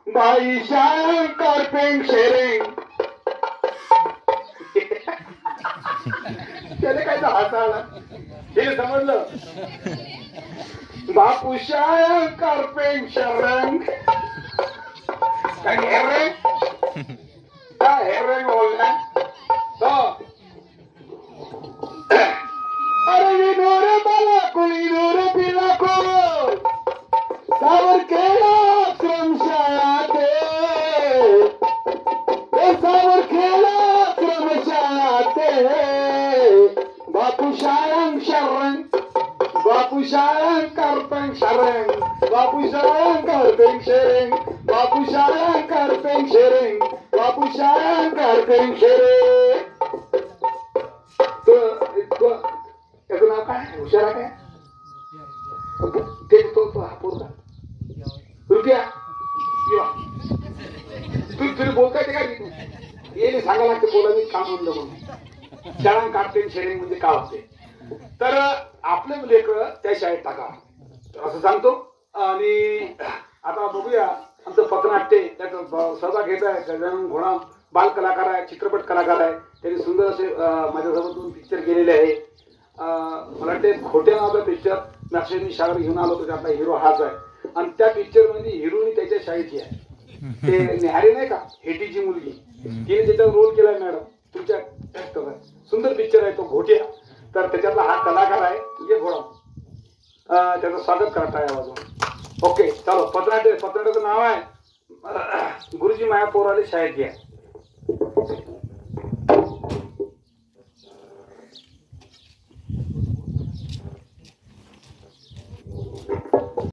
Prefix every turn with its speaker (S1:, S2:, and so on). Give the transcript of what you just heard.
S1: बाई शंकर पेंग शेरिंग त्याने काय हसायला हे समजलं बापू शंकर पेंग शेरिंग काय हेरेंग बोलना तो अरे विनोर मला कुणी नोर पिला को सावर खेळा क्रमशाळाते सावर खेळा क्रमशाळाते बापू शाळंग शरंग बापू शाळंग करपेंग शरंग बापू शाळंग करपेंग शेरेंग बापू शाळंग करपेंग शेरेंग बापू शाळंग करपेंग शेरेंग त्याचं नाव काय हुशारा काय ते तो हा पोरगा रुपया तुला बोलता येते का ये सांगा लागते बोला मी काम म्हणलं म्हणून शाळा काढते शेरिंग म्हणजे काय होते तर आपले लेकर त्या शाळेत टाका असं सांगतो आणि आता बघूया आमचं पथनाट्य त्यात सहभाग घेत आहे गजानन घोणा बाल कलाकार आहे चित्रपट कलाकार आहे त्यांनी सुंदर असे माझ्यासोबत 2 पिक्चर केलेले आहे मला वाटते खोट्या नावाचा पिक्चर नक्षत्री शाळेवर घेऊन आलो तर त्यातला हिरो हाच आहे आणि त्या पिक्चर मध्ये हिरोनी त्याच्या शाळेची आहे ते निहारी नाही का हेटीची मुलगी तिने त्याच्यावर रोल केलाय मॅडम तुमच्या सुंदर पिक्चर आहे तो घोट्या तर त्याच्यातला हा कलाकार आहे ये घोडा त्याचं स्वागत करता आहे आवाज ओके चलो पथनाट्याचं नाव आहे गुरुजी माया पोराले शाळेत घ्या